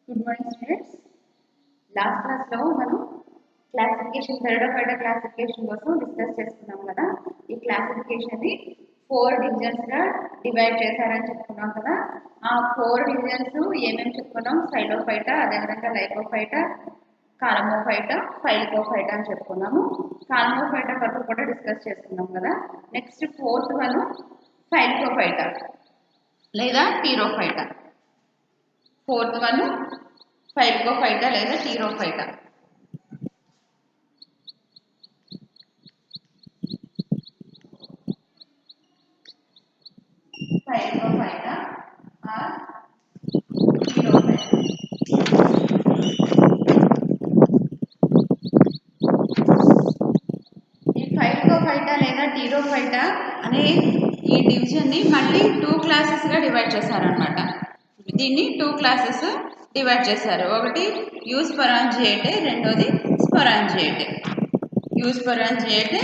Good morning students. Last క్లాస్లో మనం classification థెరడోఫైటా classification కోసం డిస్కస్ చేసుకున్నాం కదా. ఈ క్లాసిఫికేషన్ని 4 డివిజన్స్గా డివైడ్ చేశారని చెప్పుకున్నాం కదా. ఆ 4 డివిజన్స్ ఏమేమి చెప్పుకున్నాం? సైలోఫైటా, అదేవిధంగా లైకోఫైటా, కాలమోఫైటా, ఫైలికోఫైటా అని చెప్పుకున్నాము. కాలమోఫైటా వరకు కూడా డిస్కస్ చేసుకున్నాం కదా. నెక్స్ట్ 4th వన్ ఫైలికోఫైటా లేదా టీరోఫైటా. 4th వన్ ఫైలికోఫైటా లేదా టీరోఫైటా. ఫైలికోఫైటా ఆర్ టీరోఫైటా. ఈ ఫైలికోఫైటా లేదా టీరోఫైటా అనే ఈ డివిజన్ని మళ్ళీ 2 క్లాసెస్గా డివైడ్ చేశారనమాట. దీన్ని 2 క్లాసెస్ డివైడ్ చేశారు. ఒకటి యూస్పొరాంజియేటే, రెండోది స్పొరాంజియేటే. యూస్పొరాంజియేటే,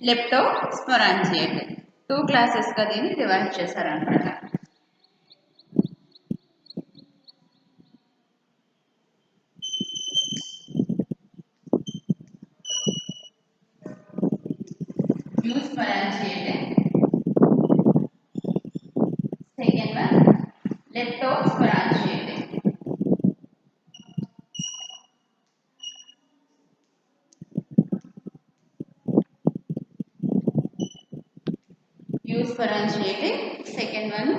లెప్టోస్పొరాంజియేటే 2 క్లాసెస్గా దీన్ని డివైడ్ చేశారనమాట. యూస్పొరాంజియేటే, సెకండ్ వన్ లెప్టోస్పొరాంజియేటే. యూస్పొరాంజియేటే, సెకండ్ వన్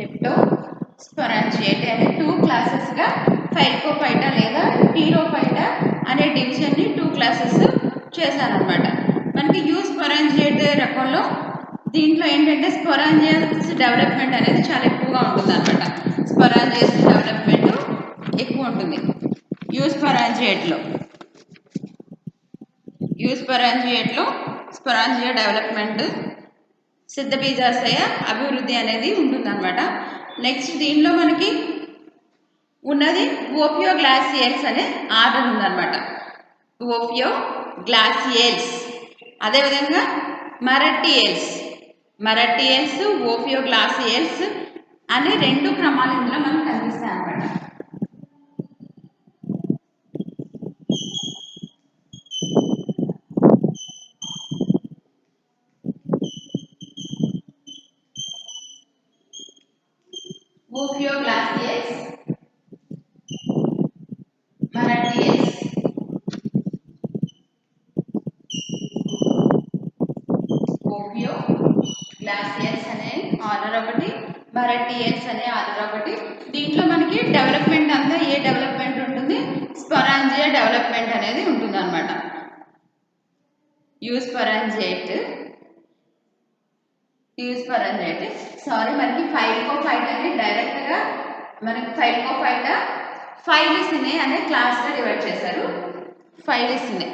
లెప్టోస్పొరాంజియేటే అనే 2 క్లాసెస్గా ఫైలికోఫైటా లేదా టీరోఫైటా అనే డివిజన్ని 2 క్లాసెస్ చేశారనమాట. మనకి యూస్పొరాంజియేటే రకంలో దీంట్లో ఏంటంటే స్పొరాంజియస్ డెవలప్మెంట్ అనేది చాలా ఎక్కువగా ఉంటుంది అనమాట. స్పొరాంజియస్ డెవలప్మెంట్ ఎక్కువ ఉంటుంది యూస్పొరాంజియేట్లో. స్పొరాంజియా డెవలప్మెంట్ సిద్ధబీజాశయ అభివృద్ధి అనేది ఉంటుందన్నమాట. నెక్స్ట్ దీనిలో మనకి ఉన్నది ఓపియోగ్లాసియల్స్ అనే ఆర్డర్ ఉందన్నమాట. ఓపియోగ్లాసియల్స్, అదేవిధంగా మరటియల్స్, ఓపియోగ్లాసియల్స్ అనే 2 క్రమాలు ఇందులో మనకు కనిపిస్తాయి అన్నమాట. ఓపియోగ్లాసియల్స్, మరటియల్స్. ఓపియోగ్లాసియల్స్ అనే ఆర్డర్ ఒకటి, మరటియల్స్ అనే ఆర్డర్ ఒకటి. దీంట్లో మనకి డెవలప్మెంట్ అంతా ఏ డెవలప్మెంట్ ఉంటుంది? స్పొరాంజియా డెవలప్మెంట్ అనేది ఉంటుంది అనమాట. యూస్పొరాంజియేటే సారీ, మనకి ఫైలికోఫైటా అని డైరెక్ట్గా మనకి ఫైలికోఫైటా ఫైలిసినే అనే క్లాస్గా డివైడ్ చేశారు. ఫైలిసినే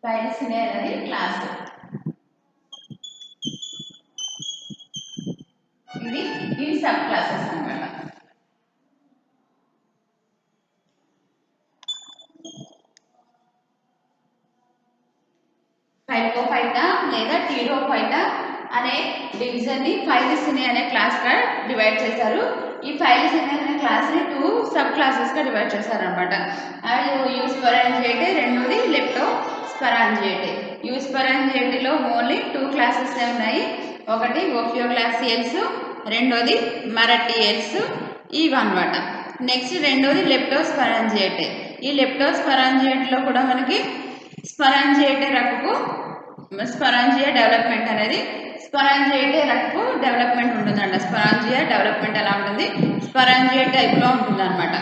ఫైలిసినే అనేది క్లాస్. ఇవి సబ్ క్లాసెస్ అన్నమాట. ఫైలికోఫైటా లేదా టీరోఫైటా అనే డివిజన్ని ఫైలిసినే అనే క్లాస్గా డివైడ్ చేశారు. ఈ ఫైలిసినే అనే క్లాస్ని 2 సబ్ క్లాసెస్గా డివైడ్ చేశారనమాట. అవి యూస్పొరాంజియేటే, రెండోది లెప్టోస్పొరాంజియేటే. యూస్పొరాంజియేటేలో ఓన్లీ 2 క్లాసెస్ ఉన్నాయి. ఒకటి ఓపియోగ్లాసియల్స్, రెండోది మరటియల్స్, ఇవన్నమాట. నెక్స్ట్ రెండోది లెప్టోస్పొరాంజియేటే. ఈ లెప్టోస్పొరాంజియేటేలో కూడా మనకి స్పొరాంజియేటే రకపు స్పొరాంజియా డెవలప్మెంట్ అనేది స్పొరాంజియేటే రకపు డెవలప్మెంట్ ఉంటుందంట. స్పొరాంజియా డెవలప్మెంట్ ఎలా ఉంటుంది? స్పొరాంజియా టైప్లో ఉంటుంది అనమాట.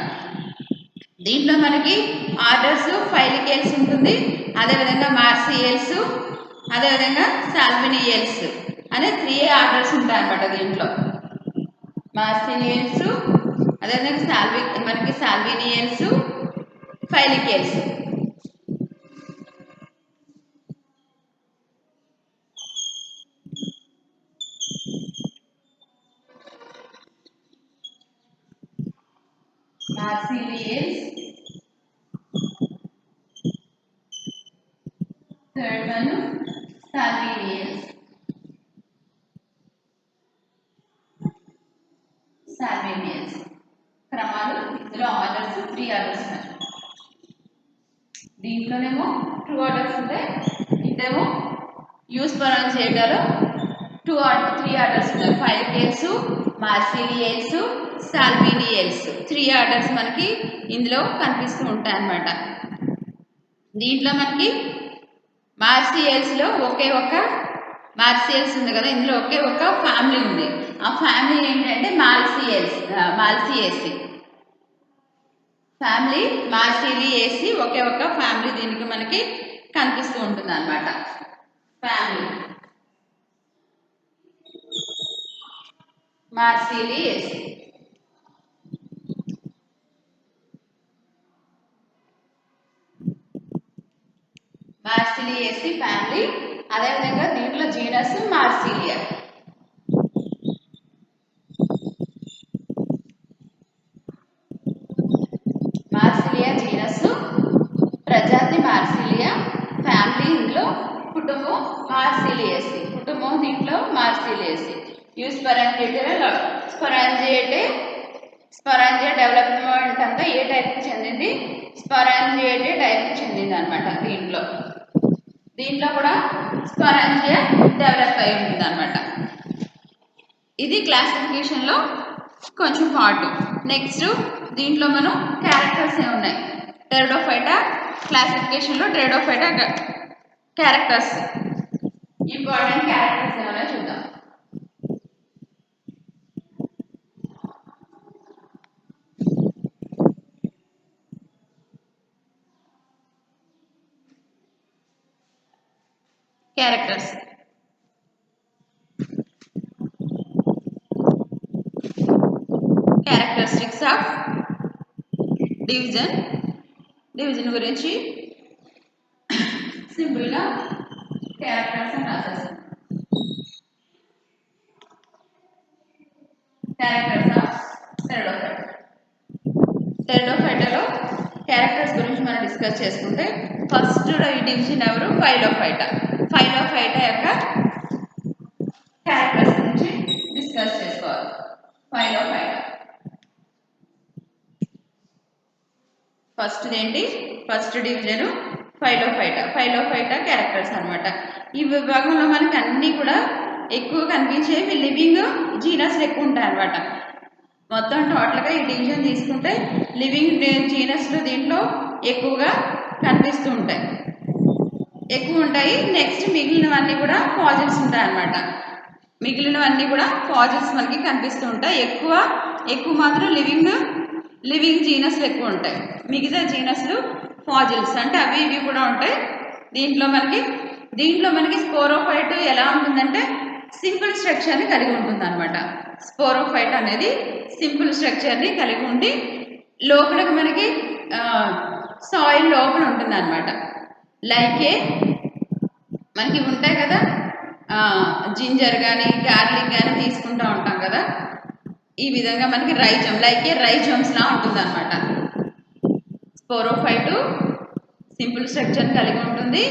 దీంట్లో మనకి ఆర్డర్స్ ఫైలికేల్స్ ఉంటుంది, అదేవిధంగా మార్సియల్స్, అదేవిధంగా సాల్వినియల్స్ అనే 3 ఆర్డర్స్ ఉంటాయి అనమాట. దీంట్లో మార్సియల్స్, అదేవిధంగా మనకి సాల్వినియల్స్, ఫైలికేల్స్. మార్సిలియస్. Third one సాల్వేనియస్. సాల్వేనియస్ క్రమాలు ఇందులో ఆర్డర్స్ 3 ఆర్డర్స్ ఉన్నాయి. దీంట్లోనేమో 2 ఆర్డర్స్ ఉంటాయి, ఇటేమో యూస్పరాన్జియేటాలో 3 ఆర్డర్స్ ఉన్నాయి. ఫైలికేట్స్, మార్సిలియేట్స్, సాల్వేనియల్స్ 3 ఆర్డర్స్ మనకి ఇందులో కనిపిస్తూ ఉంటాయి అన్నమాట. దీంట్లో మనకి మార్సియల్స్లో ఒకే ఒక మార్సియల్స్ ఉంది కదా, ఇందులో ఒకే ఒక ఫ్యామిలీ ఉంది. ఆ ఫ్యామిలీ ఏంటంటే మార్సియేసి ఫ్యామిలీ. మార్సిలియేసి ఒకే ఒక ఫ్యామిలీ దీనికి మనకి కనిపిస్తూ ఉంటుంది అన్నమాట. Family Marsileaceae. Marsileaceae family. అదేవిధంగా దీంట్లో జీనస్ మార్సిలియా. మార్సిలియా జీనస్, ప్రజాతి మార్సిలియా, ఫ్యామిలీ ఇందులో కుటుంబం మార్సిలియేసి. కుటుంబం దీంట్లో మార్సిలియేసి. స్పొరాంజియా డెవలప్మెంట్ అంతా ఏ టైప్కి చెందింది? స్పొరాంజియేటే టైప్కి చెందింది అనమాట. దీంట్లో కూడా స్పొరాంజియా డెవలప్ అయి ఉంటుంది అనమాట. ఇది క్లాసిఫికేషన్లో కొంచెం పార్ట్. నెక్స్ట్ దీంట్లో మనం క్యారెక్టర్స్ ఏమున్నాయి? టెరిడోఫైటా క్లాసిఫికేషన్లో టెరిడోఫైటా క్యారెక్టర్స్, ఇంపార్టెంట్ క్యారెక్టర్స్ ఏమైనా చూద్దాం. క్యారెక్టర్స్ క్యారెక్టరిస్టిక్స్ ఆఫ్ డివిజన్ గురించి సింపుల్గా క్యారెక్టర్స్ అని రాసేస్తాం. క్యారెక్టర్స్ ఆఫ్ టెరిడోఫైటాలో క్యారెక్టర్స్ గురించి మనం డిస్కస్ చేసుకుంటే ఫస్ట్ ఈ డివిజన్ ఎవరు? ఫైలోఫైటా. ఫైలోఫైటా యొక్క క్యారెక్టర్స్ గురించి డిస్కస్ చేసుకోవాలి. ఫైలోఫైటా ఫస్ట్ డివిజన్ ఫైలోఫైటా క్యారెక్టర్స్ అనమాట. ఈ విభాగంలో మనకి అన్నీ కూడా ఎక్కువ కనిపించేవి లివింగ్ జీనస్ ఎక్కువ ఉంటాయి అనమాట. మొత్తం టోటల్గా ఈ డివిజన్ తీసుకుంటే లివింగ్ జీనస్లు దీంట్లో ఎక్కువగా కనిపిస్తూ ఎక్కువ ఉంటాయి. నెక్స్ట్ మిగిలినవన్నీ కూడా ఫాజిల్స్ ఉంటాయి అనమాట. మిగిలినవన్నీ కూడా ఫాజిల్స్ మనకి కనిపిస్తూ ఉంటాయి. ఎక్కువ మాత్రం లివింగ్ జీనస్లు ఎక్కువ ఉంటాయి. మిగతా జీనస్లు ఫాజిల్స్ అంటే అవి ఇవి కూడా ఉంటాయి. దీంట్లో మనకి స్పోరోఫైట్ ఎలా ఉంటుందంటే సింపుల్ స్ట్రక్చర్ని కలిగి ఉంటుంది అనమాట. స్పోరోఫైట్ అనేది సింపుల్ స్ట్రక్చర్ని కలిగి ఉండి లోపలికి మనకి సాయిల్ లోపల ఉంటుంది అనమాట. లైక్ మనకి ఉంటాయి కదా, జింజర్ కానీ గార్లిక్ కానీ తీసుకుంటూ ఉంటాం కదా, ఈ విధంగా మనకి రైజోమ్స్ లా ఉంటుంది అనమాట. స్పోరోఫైటు సింపుల్ స్ట్రక్చర్ కలిగి ఉంటుంది.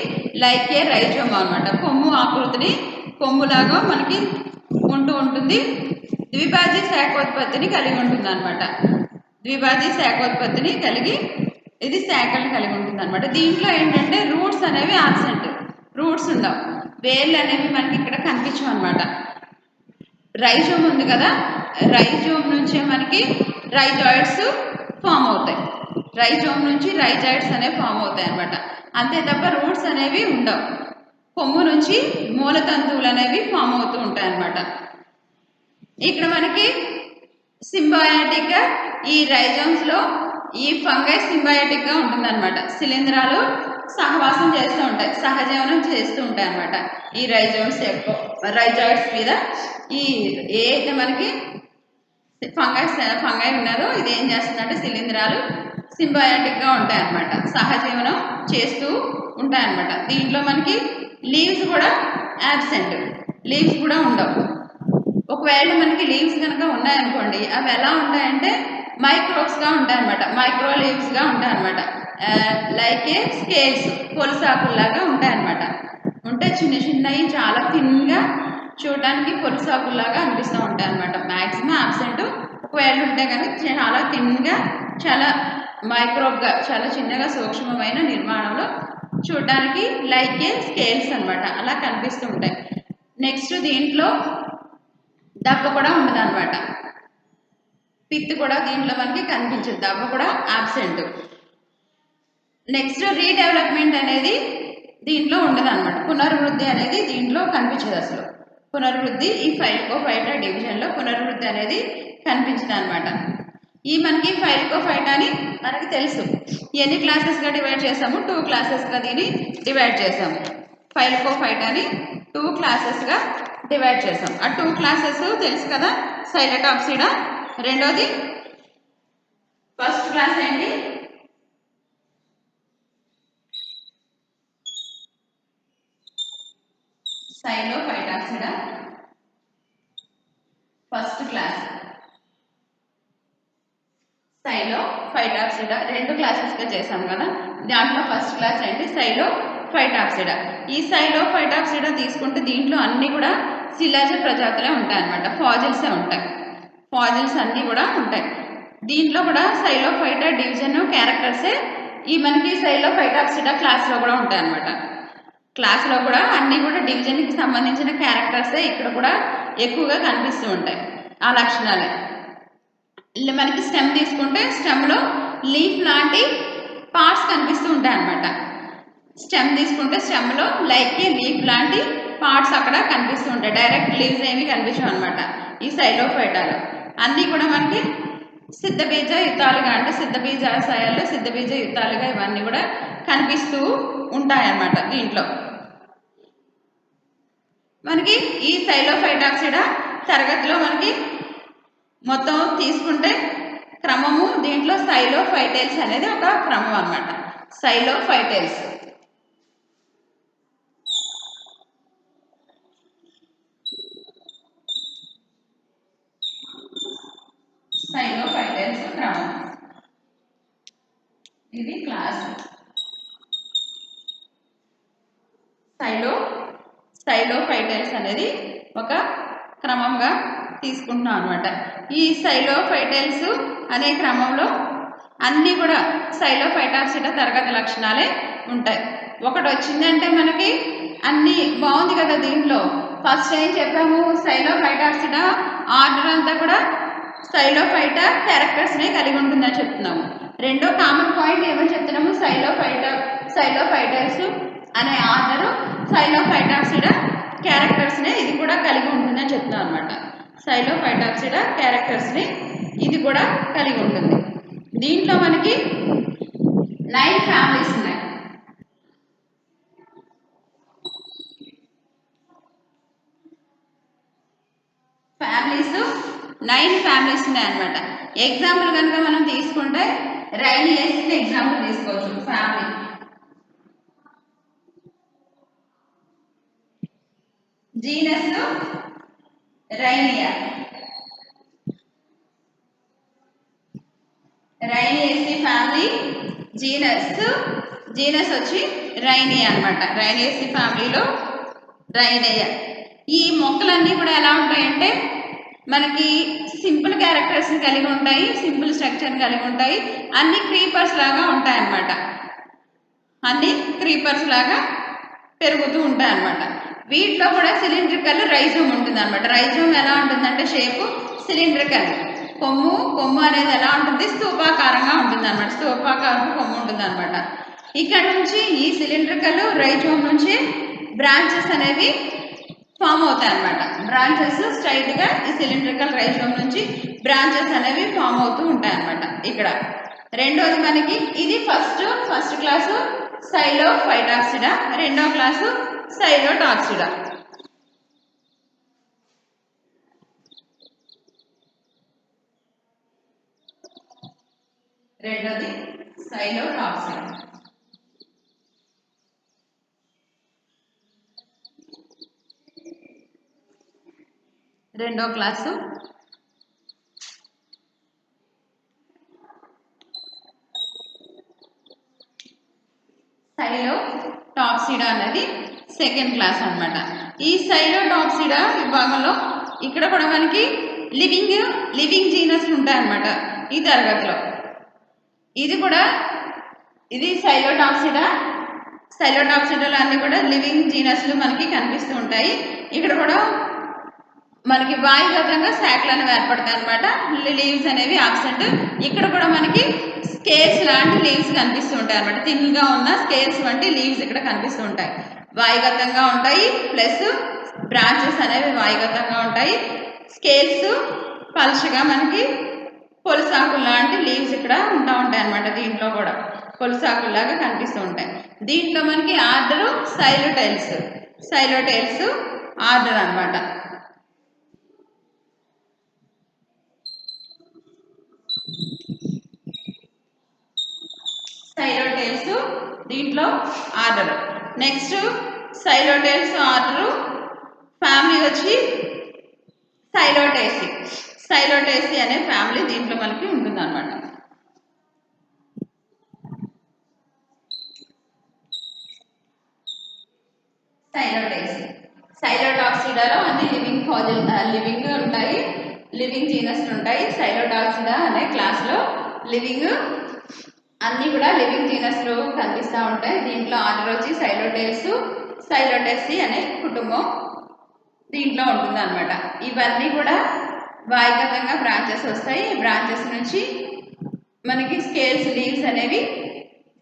లైక్ ఏ రైజోమ్ అనమాట. కొమ్ము ఆకృతిని కొమ్ములాగా మనకి ఉంటూ ఉంటుంది. ద్విభాజీ శాఖోత్పత్తిని కలిగి ఉంటుంది అనమాట. ద్విభాజీ శాఖోత్పత్తిని కలిగి ఇది శాఖలు కలిగి ఉంటుంది అనమాట. దీంట్లో ఏంటంటే రూట్స్ అనేవి ఆబ్సెంట్, రూట్స్ ఉండవు. వేర్లు అనేవి మనకి ఇక్కడ కనిపించవు అనమాట. రైజోమ్ ఉంది కదా, రైజోమ్ నుంచే మనకి రైజాయిడ్స్ ఫామ్ అవుతాయి. రైజోమ్ నుంచి రైజాయిడ్స్ అనేవి ఫామ్ అవుతాయి అనమాట. అంతే తప్ప రూట్స్ అనేవి ఉండవు. కొమ్ము నుంచి మూలతంతువులు అనేవి ఫామ్ అవుతూ ఉంటాయి అన్నమాట. ఇక్కడ మనకి సింబయాటిక్గా ఈ రైజోమ్స్లో ఈ ఫంగై సింబయాటిక్గా ఉంటుందన్నమాట. శిలీంధ్రాలు సహవాసం చేస్తూ ఉంటాయి, సహజీవనం చేస్తూ ఉంటాయి అన్నమాట. ఈ రైజాయిడ్స్ మీద ఈ ఏ అయితే మనకి ఫంగై ఉన్నదో ఇది ఏం చేస్తుందంటే శిలీంధ్రాలు సింబయాటిక్గా ఉంటాయి అన్నమాట, సహజీవనం చేస్తూ ఉంటాయి అన్నమాట. దీంట్లో మనకి లీవ్స్ కూడా యాబ్సెంట్, లీవ్స్ కూడా ఉండవు. ఒకవేళ మనకి లీవ్స్ కనుక ఉన్నాయనుకోండి, అవి ఎలా ఉంటాయంటే మైక్రోబ్స్గా ఉంటాయి అనమాట, మైక్రో లీవ్స్గా ఉంటాయి అనమాట. లైక్ ఏ స్కేల్స్, పొలుసాకుల్లాగా ఉంటాయి అనమాట. ఉంటే చిన్న చిన్నవి చాలా థిన్గా చూడడానికి పొలుసాకుల్లాగా అనిపిస్తూ ఉంటాయి అనమాట. మ్యాక్సిమం ఆబ్సెంట్ ఒకవేళ ఉంటే కానీ చాలా థిన్గా, చాలా మైక్రోబ్గా, చాలా చిన్నగా సూక్ష్మమైన నిర్మాణంలో చూడడానికి లైక్ ఏ స్కేల్స్ అనమాట, అలా కనిపిస్తూ ఉంటాయి. నెక్స్ట్ దీంట్లో దెబ్బ కూడా ఉండదు అనమాట, పిత్ కూడా దీంట్లో మనకి కనిపించదు, దెబ్బ కూడా ఆబ్సెంట్. నెక్స్ట్ రీడెవలప్మెంట్ అనేది దీంట్లో ఉండదు అనమాట, పునర్వృద్ధి అనేది దీంట్లో కనిపించదు అసలు. పునర్వృద్ధి ఈ ఫైలోకోఫైటా డివిజన్లో పునర్వృద్ధి అనేది కనిపించదు అనమాట. ఈ మనకి ఫైలోకోఫైటా అని మనకి తెలుసు, ఎన్ని క్లాసెస్గా డివైడ్ చేసాము, 2 క్లాసెస్గా దీన్ని డివైడ్ చేసాము. ఫైలోకోఫైటాని 2 క్లాసెస్గా డివైడ్ చేసాం. ఆ 2 క్లాసెస్ తెలుసు కదా, సైలటాప్సిడా, రెండోది ఫస్ట్ క్లాస్ ఏంటి, సైలోఫైటాప్సిడా ఫస్ట్ క్లాస్. సైలోఫైటాప్సిడా 2 క్లాసెస్గా చేసాం కదా, దాంట్లో ఫస్ట్ క్లాస్ ఏంటి, సైలోఫైటాప్సిడా. ఈ సైలోఫైటాప్సిడా తీసుకుంటే దీంట్లో అన్నీ కూడా శిలాజ ప్రజాతులే ఉంటాయి అన్నమాట, ఫాజిల్సే ఉంటాయి, ఫాజిల్స్ అన్నీ కూడా ఉంటాయి. దీంట్లో కూడా సైలోఫైటా డివిజన్ క్యారెక్టర్సే ఈ మనకి సైలోఫైటాప్సిడా క్లాస్లో కూడా ఉంటాయి అన్నమాట. క్లాస్లో కూడా అన్నీ కూడా డివిజన్కి సంబంధించిన క్యారెక్టర్సే ఇక్కడ కూడా ఎక్కువగా కనిపిస్తూ ఉంటాయి, ఆ లక్షణాలే. మనకి స్టెమ్ తీసుకుంటే స్టెమ్లో లీఫ్ లాంటి పార్ట్స్ కనిపిస్తూ ఉంటాయి అన్నమాట. స్టెమ్ తీసుకుంటే స్టెమ్లో లైక్ లీఫ్ లాంటి పార్ట్స్ అక్కడ కనిపిస్తూ ఉంటాయి, డైరెక్ట్ లీవ్స్ ఏమి కనిపించవు అనమాట ఈ సైలోఫైటాలో. అన్నీ కూడా మనకి సిద్ధబీజ యుతాలుగా, అంటే సిద్ధబీజాశయాల్లో సిద్ధబీజ యుతాలుగా ఇవన్నీ కూడా కనిపిస్తూ ఉంటాయన్నమాట. దీంట్లో మనకి ఈ సైలోఫైటాప్సిడా తరగతిలో మనకి మొత్తం తీసుకుంటే క్రమము, దీంట్లో సైలోఫైటైల్స్ అనేది ఒక క్రమం అన్నమాట. సైలోఫైటైల్స్, సైలోఫైటైల్స్ క్రమం, ఇది క్లాస్. సైలోఫైటైల్స్ అనేది ఒక క్రమంగా తీసుకుంటున్నాం అనమాట. ఈ సైలోఫైటైల్స్ అనే క్రమంలో అన్నీ కూడా సైలోఫైటాప్సిడా తరగతి లక్షణాలే ఉంటాయి. ఒకటి వచ్చిందంటే మనకి అన్నీ బాగుంది కదా. దీంట్లో ఫస్ట్ ఏం చెప్పాము, సైలోఫైటాప్సిడా ఆర్డర్ అంతా కూడా సైలోఫైటా క్యారెక్టర్స్నే కలిగి ఉంటుందని చెప్తున్నాము. రెండో కామన్ పాయింట్ ఏమని చెప్తున్నాము, సైలోఫైటైల్స్ అనే ఆర్డరు సైలోఫైటాప్సిడా క్యారెక్టర్స్ని ఇది కూడా కలిగి ఉంటుందని చెప్తున్నాం అనమాట. సైలోఫైటాప్సిడా క్యారెక్టర్స్ని ఇది కూడా కలిగి ఉంటుంది. దీంట్లో మనకి 9 ఫ్యామిలీస్ ఉన్నాయి. ఫ్యామిలీస్ 9 ఫ్యామిలీస్ ఉన్నాయి అనమాట. ఎగ్జాంపుల్ కనుక మనం తీసుకుంటే రైనియేసిన్ ఎగ్జాంపుల్ తీసుకోవచ్చు. ఫ్యామిలీ జీనస్ రైనియా, రైనియేసి ఫ్యామిలీ, జీనస్ వచ్చి రైనియా అనమాట. రైనియేసి ఫ్యామిలీలో రైనియా. ఈ మొక్కలన్నీ కూడా ఎలా ఉంటాయంటే మనకి సింపుల్ క్యారెక్టర్స్ని కలిగి ఉంటాయి, సింపుల్ స్ట్రక్చర్ని కలిగి ఉంటాయి, అన్ని క్రీపర్స్ లాగా ఉంటాయి అన్నమాట. అన్ని క్రీపర్స్ లాగా పెరుగుతూ ఉంటాయి అన్నమాట. వీటిలో కూడా సిలిండ్రికల్ రైజోమ్ ఉంటుంది అనమాట. రైజోమ్ ఎలా ఉంటుందంటే షేపు సిలిండ్రికల్, కొమ్ము అనేది ఎలా ఉంటుంది, స్తూపాకారంగా ఉంటుంది అనమాట. స్తూపాకారం కొమ్ము ఉంటుంది అనమాట. ఇక్కడ నుంచి ఈ సిలిండ్రికల్ రైజోమ్ నుంచి బ్రాంచెస్ అనేవి ఫామ్ అవుతాయి అన్నమాట. బ్రాంచెస్ స్ట్రైట్గా ఈ సిలిండ్రికల్ రైజోమ్ నుంచి బ్రాంచెస్ అనేవి ఫామ్ అవుతూ ఉంటాయి అన్నమాట. ఇక్కడ రెండోది మనకి ఇది ఫస్ట్ క్లాసు సైలోఫైటాప్సిడా, రెండో క్లాసు సైలోటాప్సిడా. రెండోది సైలోటాప్సిడా. రెండో క్లాసు సైలోటాప్సిడా అనేది సెకండ్ క్లాస్ అన్నమాట. ఈ సైలోటాప్సిడా విభాగంలో ఇక్కడ కూడా మనకి లివింగ్ జీనస్ ఉంటాయన్నమాట ఈ తరగతిలో. ఇది కూడా ఇది సైలోటాప్సిడాలు అన్ని కూడా లివింగ్ జీనస్లు మనకి కనిపిస్తూ ఉంటాయి. ఇక్కడ కూడా మనకి వాయుగతంగా శాఖలు అనేవి ఏర్పడతాయి అనమాట. లీవ్స్ అనేవి ఆబ్సెంట్. ఇక్కడ కూడా మనకి స్కేల్స్ లాంటి లీవ్స్ కనిపిస్తూ ఉంటాయి అనమాట. థిన్గా ఉన్న స్కేల్స్ వంటి లీవ్స్ ఇక్కడ కనిపిస్తూ ఉంటాయి. వాయుగతంగా ఉంటాయి, ప్లస్ బ్రాంచెస్ అనేవి వాయుగతంగా ఉంటాయి. స్కేల్స్ పలుచగా మనకి పొలుసాకులు లాంటి లీవ్స్ ఇక్కడ ఉంటాయి అనమాట. దీంట్లో కూడా పొలుసాకుల్లాగా కనిపిస్తూ ఉంటాయి. దీంట్లో మనకి ఆర్డర్ సైలోటైల్స్ ఆర్డర్ అనమాట. సైలోటైల్స్ దీంట్లో ఆర్డర్. నెక్స్ట్ సైలోటైల్స్ ఆర్డర్ ఫ్యామిలీ వచ్చి సైలోటేసి అనే ఫ్యామిలీ దీంట్లో మనకి ఉంటుంది అనమాట. సైలోటాప్సిడాలో అన్ని లివింగ్ ఉంటాయి, లివింగ్ జీనస్లు ఉంటాయి. సైలోటాప్సిడా అనే క్లాస్లో అన్నీ కూడా లివింగ్ జీనస్లు కనిపిస్తూ ఉంటాయి. దీంట్లో ఆర్డర్ వచ్చి సైలోటేసి అనే కుటుంబం దీంట్లో ఉంటుంది అనమాట. ఇవన్నీ కూడా వాయుగతంగా బ్రాంచెస్ వస్తాయి. ఈ బ్రాంచెస్ నుంచి మనకి స్కేల్స్ లీవ్స్ అనేవి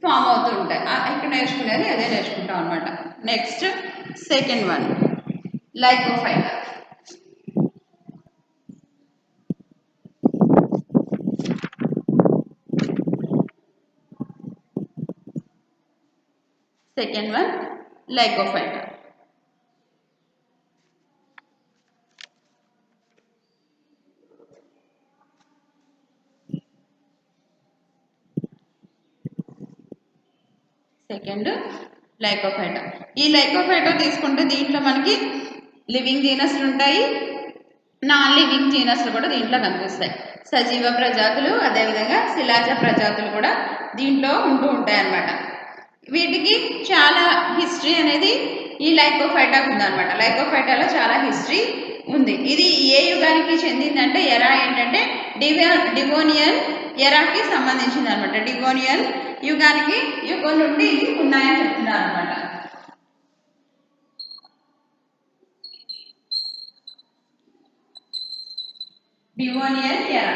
ఫామ్ అవుతూ ఉంటాయి. ఇక్కడ నేర్చుకునేది అదే నేర్చుకుంటాం అనమాట. Next second one Lycophyta. Second one Lycophyta. Second Lycophyta. ఈ లైకోఫైటా తీసుకుంటే దీంట్లో మనకి లివింగ్ జీనస్లు ఉంటాయి, నాన్ లివింగ్ జీనస్లు కూడా దీంట్లో కనిపిస్తాయి. సజీవ ప్రజాతులు అదేవిధంగా శిలాజ ప్రజాతులు కూడా దీంట్లో ఉంటూ ఉంటాయి అన్నమాట. వీటికి చాలా హిస్టరీ అనేది ఈ లైకోఫైటాకు ఉందన్నమాట. లైకోఫైటాలో చాలా హిస్టరీ ఉంది. ఇది ఏ యుగానికి చెందిందంటే ఎరా ఏంటంటే డివోనియన్ ఎరాకి సంబంధించింది అనమాట. డివోనియన్ యుగం నుండి ఇది ఉన్నాయని చెప్తున్నారు అనమాట. డివోనియన్ ఎరా,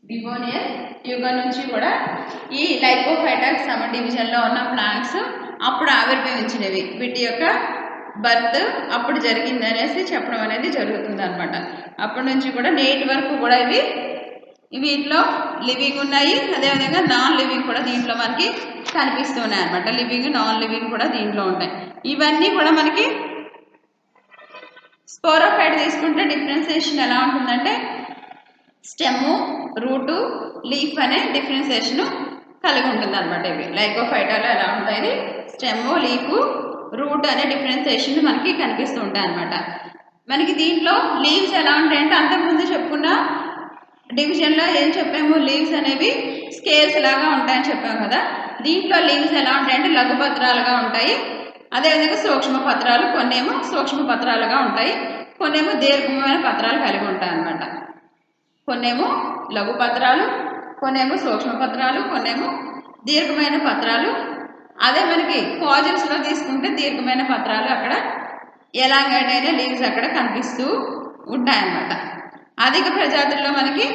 డివోనియన్ యుగం నుంచి కూడా ఈ లైకోఫైటాక్ సమ డివిజన్లో ఉన్న ప్లాంట్స్ అప్పుడు ఆవిర్భవించినవి, వీటి యొక్క బర్త్ అప్పుడు జరిగింది అనేసి చెప్పడం అనేది జరుగుతుంది అనమాట. అప్పటి నుంచి కూడా నేటి వరకు కూడా వీటిలో లివింగ్ ఉన్నాయి, అదేవిధంగా నాన్ లివింగ్ కూడా దీంట్లో మనకి కనిపిస్తూ ఉన్నాయి అనమాట. లివింగ్ నాన్ లివింగ్ కూడా దీంట్లో ఉంటాయి. ఇవన్నీ కూడా మనకి స్పోరోఫైట్ తీసుకుంటే డిఫరెన్సియేషన్ ఎలా ఉంటుందంటే స్టెమ్, రూటు, లీఫ్ అనే డిఫరెన్సియేషన్ కలిగి ఉంటుంది అనమాట. ఇవి లైకోఫైటాలో ఎలా ఉంటాయి, స్టెమ్, లీఫ్, రూట్ అనే డిఫరెన్సియేషన్ మనకి కనిపిస్తూ ఉంటాయి అనమాట. మనకి దీంట్లో లీవ్స్ ఎలా ఉంటాయంటే అంతకుముందు చెప్పుకున్న డివిజన్లో ఏం చెప్పాము, లీవ్స్ అనేవి స్కేల్స్ లాగా ఉంటాయని చెప్పాము కదా. దీంట్లో లీవ్స్ ఎలా ఉంటాయంటే లఘుపత్రాలుగా ఉంటాయి, అదేవిధంగా సూక్ష్మ పత్రాలు, కొన్నేమో సూక్ష్మ పత్రాలుగా ఉంటాయి, కొన్నేమో దీర్ఘమైన పత్రాలు కలిగి ఉంటాయి అన్నమాట. కొన్నేమో లఘు పత్రాలు, కొన్నేమో సూక్ష్మ పత్రాలు, కొన్నేమో దీర్ఘమైన పత్రాలు. అదే మనకి కాజల్స్లో తీసుకుంటే దీర్ఘమైన పత్రాలు అక్కడ ఎలాంగైట్ అయిన లీవ్స్ అక్కడ కనిపిస్తూ ఉంటాయన్నమాట. అధిక ప్రజాతుల్లో మనకి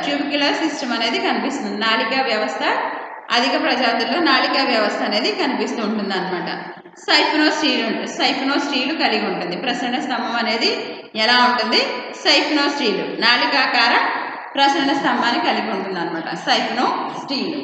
ట్యూబిక్యులర్ సిస్టమ్ అనేది కనిపిస్తుంది. నాళికా వ్యవస్థ అధిక ప్రజాతుల్లో నాళికా వ్యవస్థ అనేది కనిపిస్తూ ఉంటుంది అనమాట. సైఫినోస్టీల్ కలిగి ఉంటుంది. ప్రసరణ స్తంభం అనేది ఎలా ఉంటుంది, సైఫినోస్టీల్ నాళికాకార ప్రసరణ స్తంభాన్ని కలిగి ఉంటుంది అనమాట. సైఫినోస్టీల్.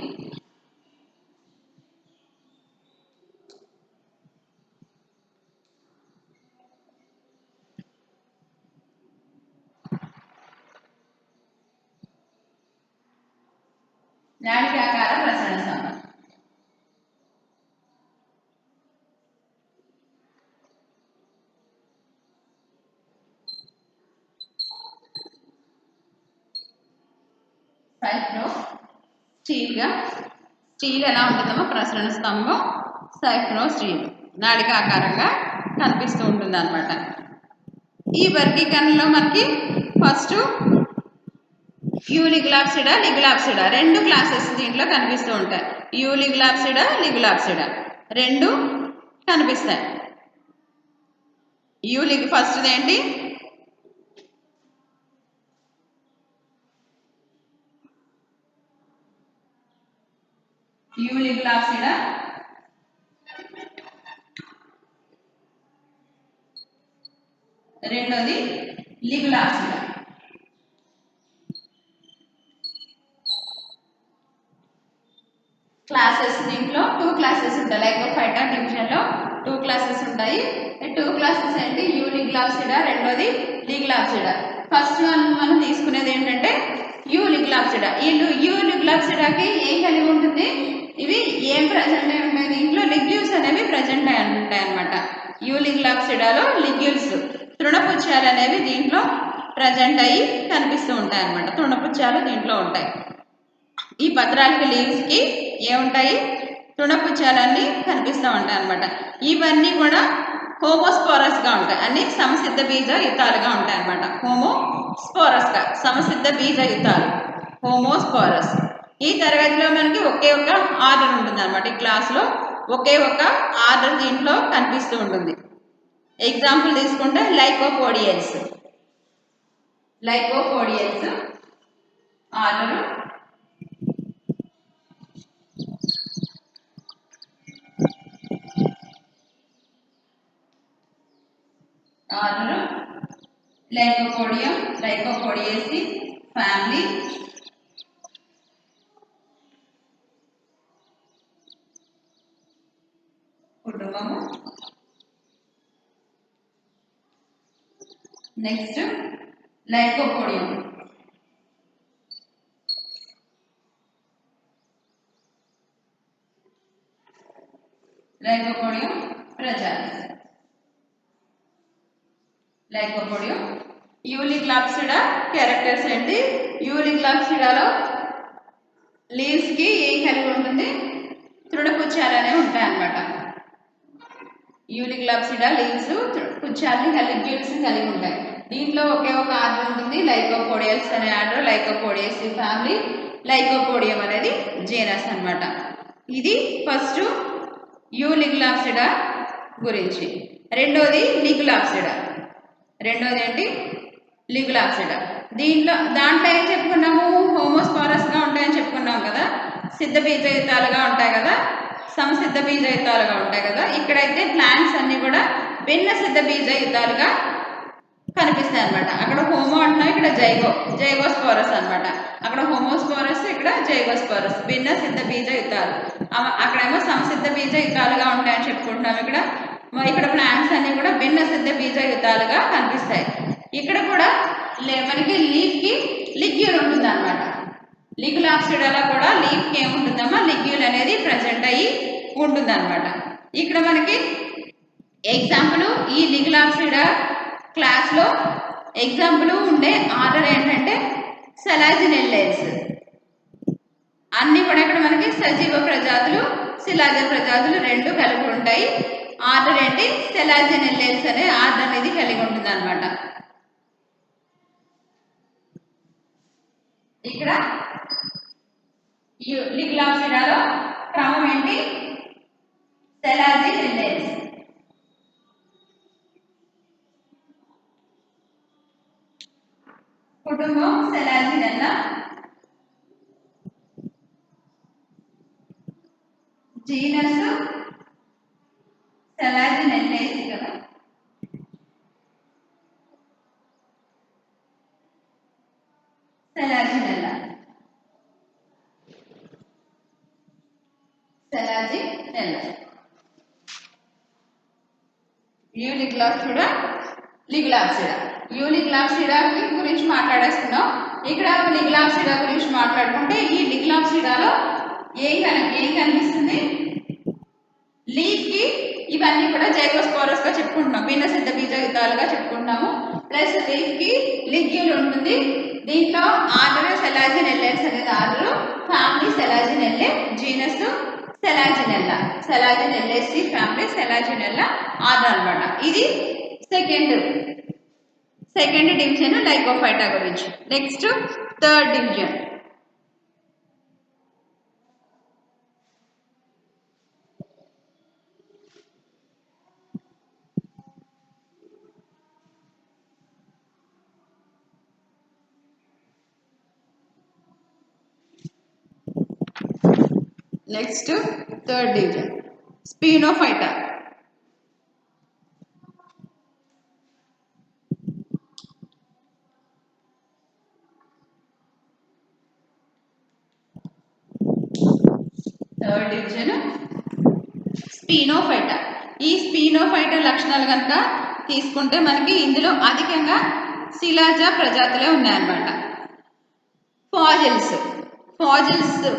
నాళికాకార ప్రసరణ స్తంభం. స్టీల్ ఎలా ఉంటుందమ్మా, ప్రసరణ స్తంభం సైఫ్రో స్టీల్ నాళిక ఆకారంగా కనిపిస్తూ ఉంటుంది అనమాట. ఈ వర్గీకరణలో మనకి ఫస్ట్ లిగ్లాప్సిడా లిగ్లాప్సిడా రెండు క్లాసెస్ దీంట్లో కనిపిస్తూ ఉంటాయి. లిగ్లాప్సిడా లిగ్లాప్సిడా రెండు కనిపిస్తాయి. ఫస్ట్ ఏంటి, లిగ్లాప్సిడా, రెండోది లిగ్లాప్సిడా. క్లాసెస్ దీంట్లో 2 క్లాసెస్ ఉంటాయి. లైకోఫైటా డివిజన్ లో 2 క్లాసెస్ ఉంటాయి. 2 క్లాసెస్ ఏంటి, లిగ్లాప్సిడా, రెండోది లిగ్లాప్సిడా. ఫస్ట్ మనం తీసుకునేది ఏంటంటే లిగ్లాప్సిడా. ఈ లిగ్లాప్సిడాకి ఏం కలిగి ఉంటుంది, ఇవి ఏం ప్రజెంట్ అయి ఉంటాయి, దీంట్లో లిగ్యూల్స్ అనేవి ప్రజెంట్ అయి ఉంటాయి అనమాట. లిగ్లాప్సిడాలో లిగ్యూల్స్ తృణపుచ్చాలు అనేవి దీంట్లో ప్రజెంట్ అయ్యి కనిపిస్తూ ఉంటాయి అనమాట. తృణపుచ్చాలు దీంట్లో ఉంటాయి. ఈ పత్రాలకి లీవ్స్కి ఏముంటాయి, తృణపుచ్చాలన్నీ కనిపిస్తూ ఉంటాయి అనమాట. ఇవన్నీ కూడా హోమోస్పోరస్గా ఉంటాయి, అన్ని సమసిద్ధ బీజ యుతాలుగా ఉంటాయి అనమాట. హోమోస్పోరస్గా సమసిద్ధ బీజ యుతాలు హోమోస్పోరస్. ఈ తరగతిలో మనకి ఒకే ఒక ఆర్డర్ ఉంటుంది అనమాట. ఈ క్లాస్లో ఒకే ఒక ఆర్డర్ దీంట్లో కనిపిస్తూ ఉంటుంది. ఎగ్జాంపుల్ తీసుకుంటే Lycopodiales order Lycopodium, Lycopodiaceae, family, కుటుంబము. నెక్స్ట్ లైకోపోడియం, ప్రజాతి. లైకోపోడియం. లిగ్లాప్సిడా క్యారెక్టర్స్ ఏంటి, లిగ్లాప్సిడాలో లీవ్స్ కి ఏం కలిగి ఉంటుంది, తృణపుచ్చాలు అనేవి ఉంటాయి అన్నమాట. లిగ్లాప్సిడా లీవ్స్ పుచ్చాలని లిగ్యూల్స్ కలిగి ఉంటాయి. దీంట్లో ఒకే ఒక ఆర్డర్ ఉంటుంది, లైకోపోడియల్స్ అనే ఆర్డర్, లైకోపోడియేసి ఫ్యామిలీ, లైకోపోడియం అనేది జీనస్ అన్నమాట. ఇది ఫస్ట్ లిగ్లాప్సిడా గురించి. రెండోది లిగ్లాప్సిడా. రెండోది ఏంటి, లిగ్లాప్సిడా. దాంట్లో ఏం చెప్పుకున్నాము, హోమోస్పారస్గా ఉంటాయని చెప్పుకున్నాం కదా, సిద్ధ బీజయుతాలుగా ఉంటాయి కదా, సంసిద్ధ బీజయుతాలుగా ఉంటాయి కదా. ఇక్కడైతే ప్లాంట్స్ అన్ని కూడా భిన్న సిద్ధ బీజయుతాలుగా కనిపిస్తాయి అనమాట. అక్కడ హోమో అంటున్నాం, ఇక్కడ జైగోస్పోరస్ అనమాట. అక్కడ హోమోస్పోరస్, ఇక్కడ జైగోస్పోరస్, భిన్న సిద్ధ బీజయుతాలు. అక్కడేమో సంసిద్ధ బీజయుతాలుగా ఉంటాయని చెప్పుకుంటున్నాం. ఇక్కడ ప్లాంట్స్ అన్ని కూడా భిన్న సిద్ధ బీజయుతాలుగా కనిపిస్తాయి. ఇక్కడ కూడా మనకి లీఫ్కి లిగ్యూల్ ఉంటుంది అనమాట. లిగ్లాప్సిడాలో కూడా లీఫ్కి ఏముంటుందమ్మా, లిగ్యూల్ అనేది ప్రజెంట్ అయ్యి ఉంటుంది అనమాట. ఇక్కడ మనకి ఎగ్జాంపుల్ ఈ లిగ్లాప్సిడా క్లాస్లో ఎగ్జాంపుల్ ఉండే ఆర్డర్ ఏంటంటే సెలాజినెల్లేస్. అన్నీ కూడా ఇక్కడ మనకి సజీవ ప్రజాతులు, శిలాజ ప్రజాతులు రెండు కలిగి ఉంటాయి. ఆర్డర్ ఏంటి, సెలాజినెల్లేస్ అనే ఆర్డర్ అనేది కలిగి ఉంటుంది అనమాట. ఇక్కడ లిగ్లాప్సిడాలో క్రమం ఏంటి, సెలాజినెల్లేస్. కుటుంబం సెలాజినెల్లా, జీనస్ సెలాజినెల్లేసి కదా. సెలాజినెల్లా లిగ్లాప్సిడా లిగ్లాప్సిడా గురించి మాట్లాడేస్తున్నాం. ఇక్కడ లిగ్లాప్సిడా గురించి మాట్లాడుకుంటే ఈ లిగ్లాప్సిడాలో ఏం కనిపిస్తుంది, లీఫ్కి ఇవన్నీ కూడా జైగోస్పోరస్గా చెప్పుకుంటున్నాం, భిన్న సిద్ధ బీజయుతాలుగా చెప్పుకుంటున్నాము. ప్లస్ లీఫ్కి లిగ్యూల్ ఉంటుంది, దీంట్లో ఆర్డర్ సెలాజినెల్లేస్ అనేది order, family Selaginellaceae, genus Selaginella, Selaginellaceae family Selaginella order అన్నమాట. ఇది సెకండ్ డివిజన్ లైకోఫైటా గురించి. Next third division. Next third division Sphenophyta. Third division Sphenophyta. ఈ స్పినోఫైటా లక్షణాలు కనుక తీసుకుంటే మనకి ఇందులో అధికంగా శిలాజ ప్రజాతులే ఉన్నాయన్నమాట.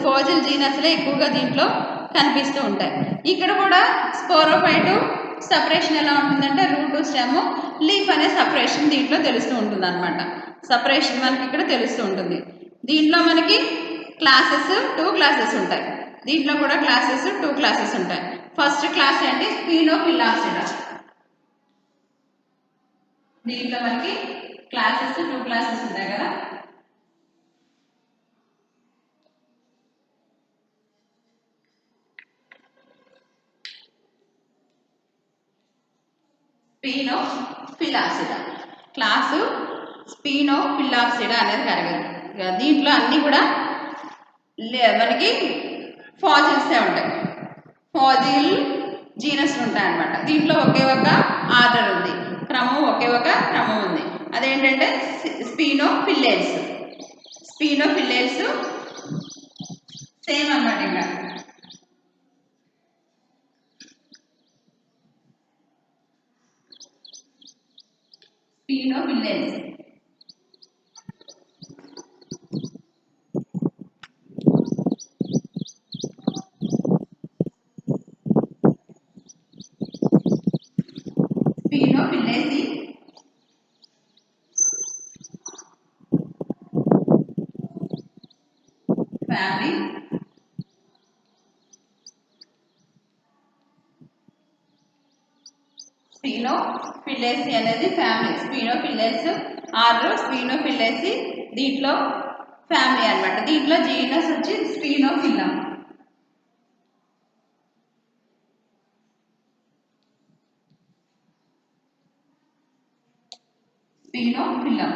ఫాజిల్ జీనస్లే ఎక్కువగా దీంట్లో కనిపిస్తూ ఉంటాయి. ఇక్కడ కూడా స్పోరోఫైటు సపరేషన్ ఎలా ఉంటుందంటే రూట్ స్టెమ్ లీఫ్ అనే సపరేషన్ దీంట్లో తెలుస్తూ ఉంటుంది అనమాట. సపరేషన్ మనకి ఇక్కడ తెలుస్తూ ఉంటుంది. దీంట్లో మనకి క్లాసెస్ 2 క్లాసెస్ ఉంటాయి. దీంట్లో కూడా క్లాసెస్ 2 క్లాసెస్ ఉంటాయి. ఫస్ట్ క్లాస్ అంటే స్పినోఫిలాసిడా. దీంట్లో మనకి క్లాసెస్ 2 క్లాసెస్ ఉంటాయి కదా. స్పినోఫిలాసిడా క్లాసు స్పినోఫిలాసిడా అనేది కలగదు. దీంట్లో అన్ని కూడా మనకి ఫాజిల్సే ఉంటాయి. ఫాజిల్ జీనస్ ఉంటాయి అన్నమాట. దీంట్లో ఒకే ఒక ఆర్డర్ ఉంది, ఒకే ఒక క్రమం ఉంది. అదేంటంటే స్పినోఫిల్లెల్స్ సేమ్ అన్నమాట. ఇంకా స్పినోఫిల్లెల్స్ స్పినోఫిల్లెసి ఫ్యామిలీ స్పినోఫిల్లెసి అనేది ఫ్యామిలీ. స్పినోఫిల్లెస్ ఆర్డర్ స్పినోఫిల్లెసి దీంట్లో ఫ్యామిలీ అన్నమాట. దీంట్లో జీనస్ వచ్చి స్పినోఫిల్లం. స్పినోఫిల్లం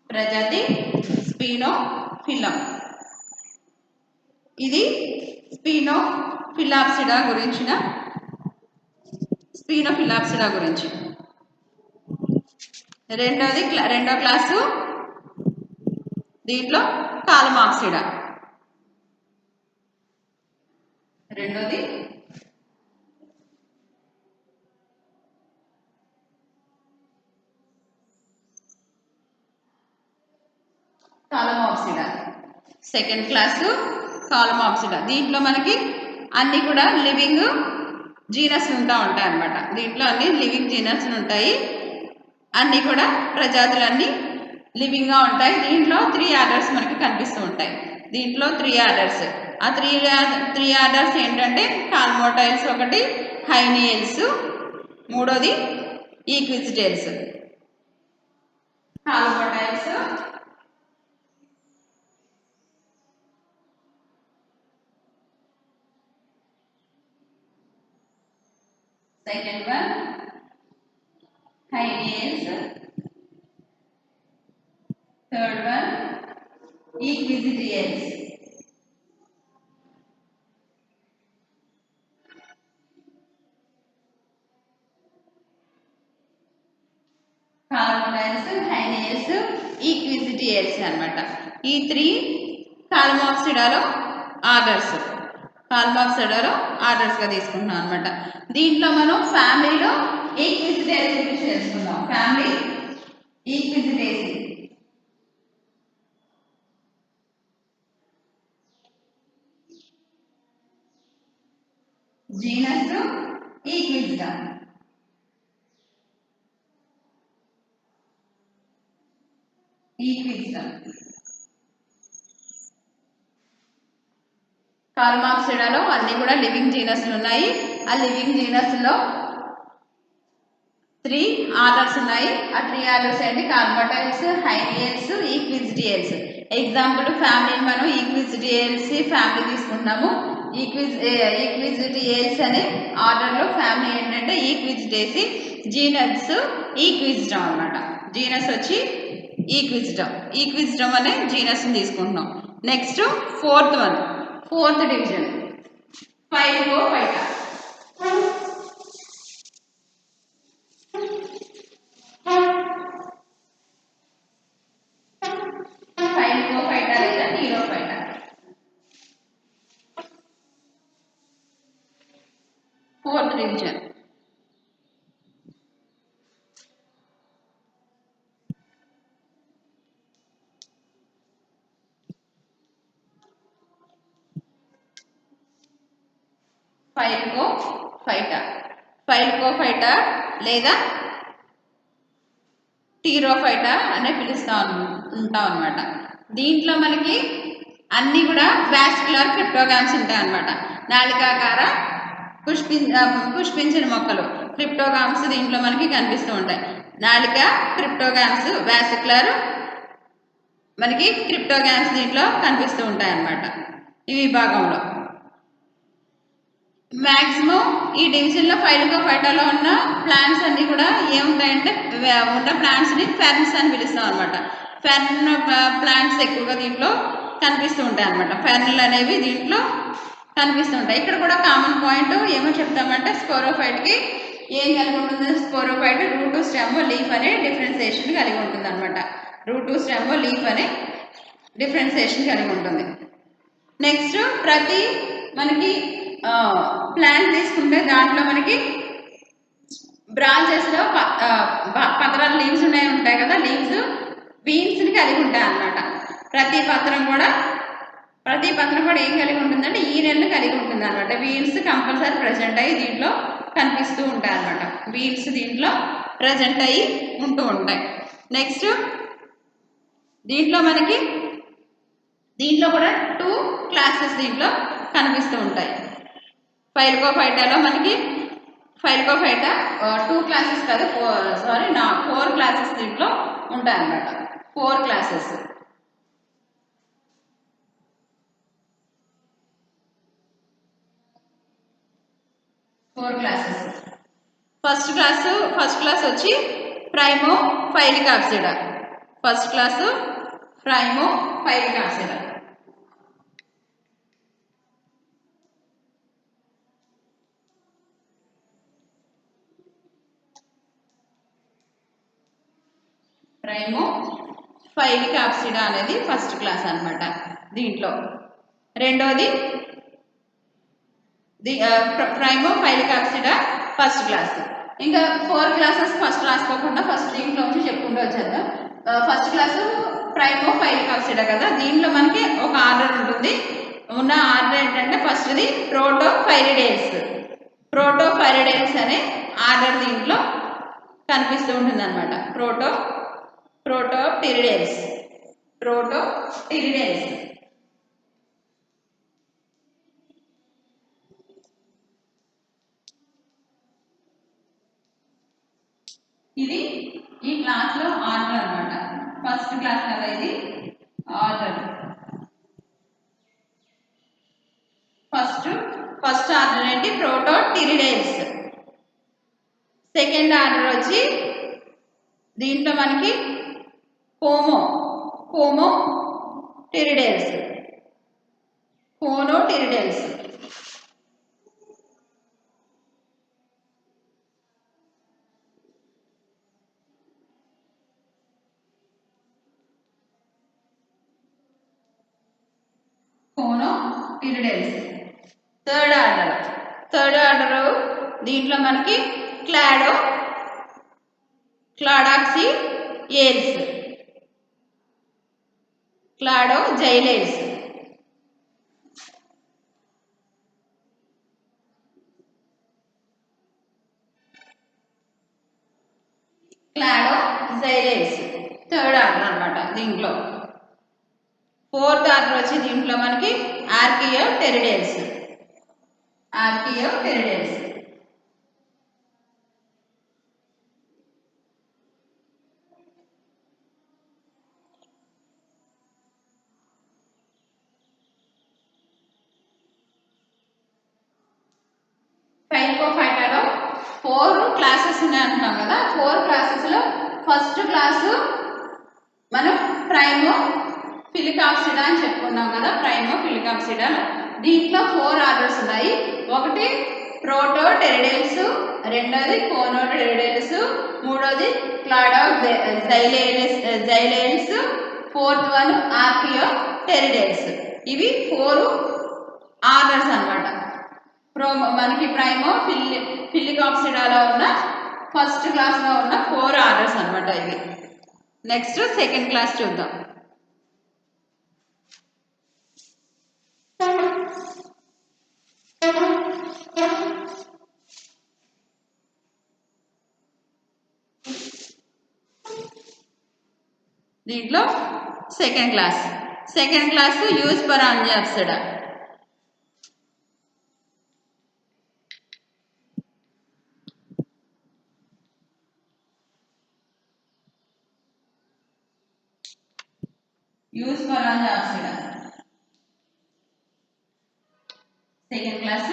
ప్రజాతి స్పినోఫిల్లం. ఇది స్పినోఫిలాప్సిడా గురించి. రెండో క్లాసు దీంట్లో కాలమాప్సిడా. రెండోది కాలమాప్సిడా. Second class కాలమాప్సిడా. దీంట్లో మనకి అన్ని కూడా లివింగ్ జీనస్ ఉంటాయి అన్నమాట. దీంట్లో అన్ని లివింగ్ జీనస్ ఉంటాయి. అన్ని కూడా ప్రజాతులన్నీ లివింగ్గా ఉంటాయి. దీంట్లో 3 ఆర్డర్స్ మనకి కనిపిస్తూ ఉంటాయి. దీంట్లో 3 ఆర్డర్స్. ఆ 3 ఆర్డర్స్ ఏంటంటే కాల్మోటైల్స్ ఒకటి, హైనియల్స్, మూడోది ఈక్విజిటైల్స్. కాల్మోటైల్స్, second one hyenas, third one equisitials. కాలమోటైల్స్, హైనియల్స్, ఈక్విజిటియల్స్ అన్నమాట. ఈ 3 కాలమాప్సిడాలో ఆర్డర్స్. గా తీసుకుంటున్నాం అనమాట. దీంట్లో మనం ఫ్యామిలీలో ఈక్విజిటేసి గురించి తెలుసుకుందాం. ఫ్యామిలీ ఈక్విజిటేసి. జీనస్ ఈక్విజిటా. ఈక్విజ్డమ్. కాల్మాక్సిడాలో అన్ని కూడా లివింగ్ జీనస్లు ఉన్నాయి. ఆ లివింగ్ జీనస్లో 3 ఆర్డర్స్ ఉన్నాయి. ఆ 3 ఆర్డర్స్ ఏంటి? కార్బోటైల్స్, హైనియన్స్, ఈక్విజిడియల్స్. ఎగ్జాంపుల్ ఫ్యామిలీని మనం ఈక్విజిడియల్స్ ఫ్యామిలీ తీసుకుంటున్నాము. ఈక్విజిడియల్స్ అనే ఆర్డర్లో ఫ్యామిలీ ఏంటంటే ఈక్విజిడేసి, జీనస్ ఈక్విజ్డమ్ అనమాట. జీనస్ వచ్చి ఈక్విజ్డమ్ అనే జీనస్ని తీసుకుంటున్నాం. Next fourth division Phytophyta. Phytophyta లేదా టీరోఫైటా. ఫోర్త్ డివిజన్ ఫైటోఫైటా లేదా టీరోఫైటా అనే పిలుస్తూ ఉంటాం అనమాట. దీంట్లో మనకి అన్నీ కూడా వాస్కులర్ క్రిప్టోగామ్స్ ఉంటాయి అన్నమాట. నాళికాకార పుష్పించిన మొక్కలు క్రిప్టోగామ్స్ దీంట్లో మనకి కనిపిస్తూ ఉంటాయి. నాళిక క్రిప్టోగామ్స్, వాస్కులర్ మనకి క్రిప్టోగామ్స్ దీంట్లో కనిపిస్తూ ఉంటాయి అన్నమాట. ఈ విభాగంలో మ్యాక్సిమం ఈ డివిజన్లో ఫైటోఫైటాలో ఉన్న ప్లాంట్స్ అన్ని కూడా ఏముంటాయంటే ఉన్న ప్లాంట్స్ని ఫెర్న్స్ అని పిలుస్తాం అనమాట. ఫెర్న్ ప్లాంట్స్ ఎక్కువగా దీంట్లో కనిపిస్తూ ఉంటాయి అనమాట. ఫెర్న్లు అనేవి దీంట్లో కనిపిస్తూ ఉంటాయి. ఇక్కడ కూడా కామన్ పాయింట్ ఏమో చెప్తామంటే స్పోరోఫైట్కి ఏం కలిగి ఉంటుంది? స్పోరోఫైట్ రూట్, స్టెమ్, లీఫ్ అనే డిఫరెన్సియేషన్ కలిగి ఉంటుంది అనమాట. రూట్, స్టెమ్, లీఫ్ అనే డిఫరెన్సియేషన్ కలిగి ఉంటుంది. నెక్స్ట్ ప్రతి మనకి ప్లాంట్ తీసుకుంటే దాంట్లో మనకి బ్రాంచెస్లో పత్రాలు లీవ్స్ ఉంటాయి కదా, లీవ్స్ వీన్స్ని కలిగి ఉంటాయి అన్నమాట. ప్రతి పత్రం కూడా ఏం కలిగి ఉంటుందంటే ఈనెల్ని కలిగి ఉంటుంది అనమాట. వీన్స్ కంపల్సరీ ప్రజెంట్ అయ్యి దీంట్లో కనిపిస్తూ ఉంటాయి అన్నమాట. వీన్స్ దీంట్లో ప్రజెంట్ అయ్యి ఉంటూ ఉంటాయి. నెక్స్ట్ దీంట్లో కూడా 2 క్లాసెస్ దీంట్లో కనిపిస్తూ ఉంటాయి. ఫైటోఫైటాలో మనకి ఫైటోఫైటా 2 క్లాసెస్ కాదు, 4 క్లాసెస్ దీంట్లో ఉంటాయి అన్నమాట. 4 క్లాసెస్. ఫస్ట్ క్లాస్ వచ్చి ప్రైమోఫైలిక్ ఆప్సిడా. First class ప్రైమోఫైలిక్ ఆప్సిడా. ప్రైమోఫైలిక్ ఆప్సిడా అనేది ఫస్ట్ క్లాస్ అనమాట. దీంట్లో రెండోది ప్రైమోఫైలిక్ ఆప్సిడా ఫస్ట్ క్లాస్. ఇంకా 4 క్లాసెస్ ఫస్ట్ రాసుకోకుండా ఫస్ట్ దీంట్లో నుంచి చెప్పుకుంటూ వచ్చేద్దాం. ఫస్ట్ క్లాసు ప్రైమోఫైలిక్ ఆప్సిడా కదా, దీంట్లో మనకి ఒక ఆర్డర్ ఉంటుంది. ఉన్న ఆర్డర్ ఏంటంటే ఫస్ట్ది ప్రోటోఫైరిడేట్స్ అనే ఆర్డర్ దీంట్లో కనిపిస్తూ ఉంటుంది అనమాట. ప్రోటోటిరిడేట్స్. ఇది ఈ క్లాస్లో ఆర్డర్ అనమాట. ఫస్ట్ క్లాస్ కదా ఇది ఆర్డర్. ఫస్ట్ ఆర్డర్ ఏంటి? ప్రోటోటిరిడేట్స్. సెకండ్ ఆర్డర్ వచ్చి దీంట్లో మనకి కోనోటిరిడేట్స్. థర్డ్ ఆర్డర్ దీంట్లో మనకి క్లాడోజైలేట్స్. థర్డ్ ఆర్డర్ అనమాట. దీంట్లో ఫోర్త్ ఆర్డర్ వచ్చి దీంట్లో మనకి ఆర్కియోటెరిడేస్. ఆర్కియోటెరిడేస్ ఫైకోఫైటాలో 4 క్లాసెస్ ఉన్నాయి అంటున్నాం కదా. 4 క్లాసెస్లో ఫస్ట్ క్లాసు మనం ప్రైమోఫిలికాప్సిడా అని చెప్పుకున్నాం కదా. ప్రైమోఫిలికాప్సిడా దీంట్లో 4 ఆర్డర్స్ ఉన్నాయి. ఒకటి ప్రోటోటెరిడేల్స్, రెండోది కోనోటెరిడేల్స్, మూడోది క్లాడోజైలేన్స్, ఫోర్త్ వన్ ఆర్కియోటెరిడేల్స్. ఇవి 4 ఆర్డర్స్ అన్నమాట. మనకి ప్రైమోఫిలికాప్సిడాలో ఉన్న ఫస్ట్ క్లాస్లో ఉన్న 4 ఆర్డర్స్ అన్నమాట ఇవి. నెక్స్ట్ సెకండ్ క్లాస్ చూద్దాం. దీంట్లో second class Eusporangiopsida. Second class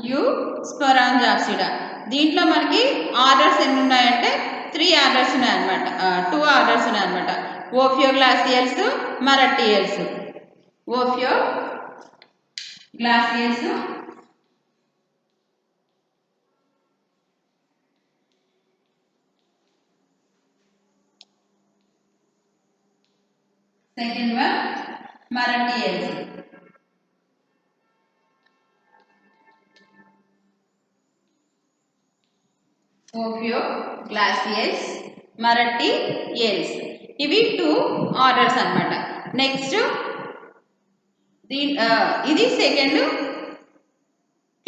Eusporangiopsida. దీంట్లో మనకి ఆర్డర్స్ ఎన్ని ఉన్నాయంటే 3 ఆర్డర్స్ ఉన్నాయన్నమాట. 2 ఆర్డర్స్ ఉన్నాయన్నమాట. ఓఫియోగ్లాసియల్స్, మరటియల్స్. ఓఫియోగ్లాసియల్స్, సెకండ్ వన్ మరటియల్స్. ఓఫియోగ్లాసియల్స్, మరటియల్స్ ఇవి 2 ఆర్డర్స్ అన్నమాట. నెక్స్ట్ ఇది second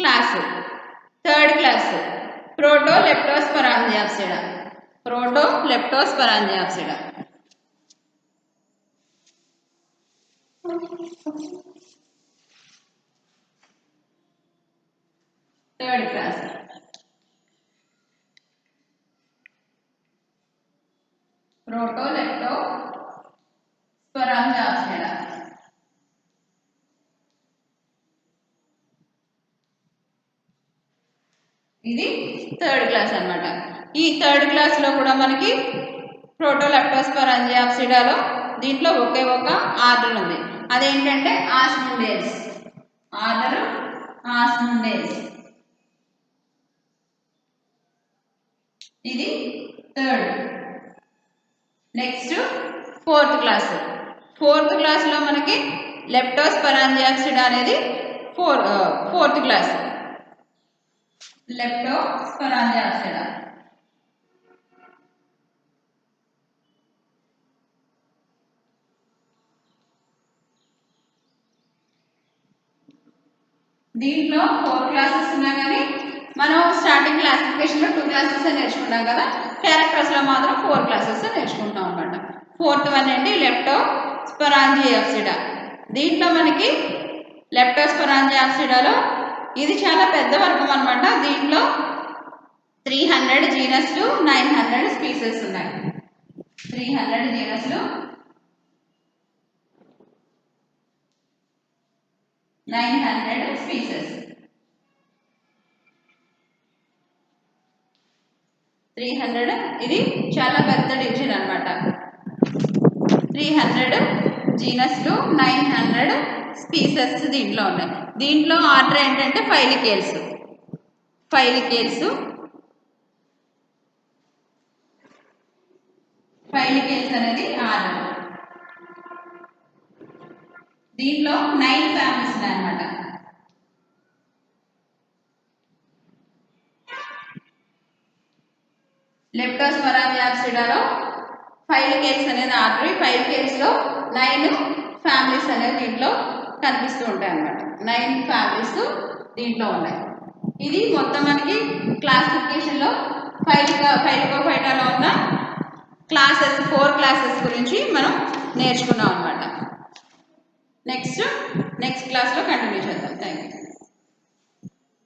class. Third class Protoleptosporangiopsida. Third class Protoleptosporangiopsida. ఇది థర్డ్ క్లాస్ అన్నమాట. ఈ థర్డ్ క్లాస్లో కూడా మనకి ప్రోటోలెప్టోస్పరాంజియాప్సిడాలో దీంట్లో ఒకే ఒక ఆర్డర్ ఉంది. అదేంటంటే ఆస్ముండేల్స్. ఆర్డర్ ఆస్ముండేల్స్. ఇది థర్డ్. నెక్స్ట్ ఫోర్త్ క్లాస్లో మనకి లెప్టోస్పరాంజియాప్సిడా అనేది ఫోర్త్ క్లాస్. లెప్టోస్పరాంజియాప్సిడా. దీంట్లో 4 క్లాసెస్ ఉన్నా కానీ మనం స్టార్టింగ్ క్లాసిఫికేషన్లో 2 క్లాసెస్ నేర్చుకున్నాం కదా. క్యారెక్టర్స్లో మాత్రం 4 క్లాసెస్ నేర్చుకుంటాం అన్నమాట. ఫోర్త్ వన్ ఏంటి లెప్టోస్పరాంజియాప్సిడా. దీంట్లో మనకి లెప్టోస్పరాంజియాప్సిడాలో ఇది చాలా పెద్ద వర్గం అన్నమాట. దీంట్లో 300 జీనస్లు, 900 స్పీసెస్ ఉన్నాయి. 300 జీనస్లు, 900 స్పీసెస్. 300 ఇది చాలా పెద్ద డివిజన్ అన్నమాట. 300 జీనస్లు, 900 స్పీసెస్ దీంట్లో ఉన్నాయి. దీంట్లో ఆర్డర్ ఏంటంటే ఫైలికేల్స్. ఫైలికేల్స్ అనేది ఆర్డర్. దీంట్లో 9 ఫ్యామిలీస్ ఉన్నాయన్నమాట. లెప్టోస్పరాంజియాప్సిడాలో ఫైలికేల్స్ అనేది ఆర్డర్. ఫైలికేల్స్లో 9 ఫ్యామిలీస్ అనేది దీంట్లో కనిపిస్తూ ఉంటాయి అన్నమాట. 9 ఫ్యామిలీస్ దీంట్లో ఉన్నాయి. ఇది మొత్తం మనకి క్లాసిఫికేషన్లో ఫైలికోఫైటాలో ఉన్న క్లాసెస్ 4 క్లాసెస్ గురించి మనం నేర్చుకున్నాం అనమాట. నెక్స్ట్ క్లాస్లో కంటిన్యూ చేద్దాం. Thank you.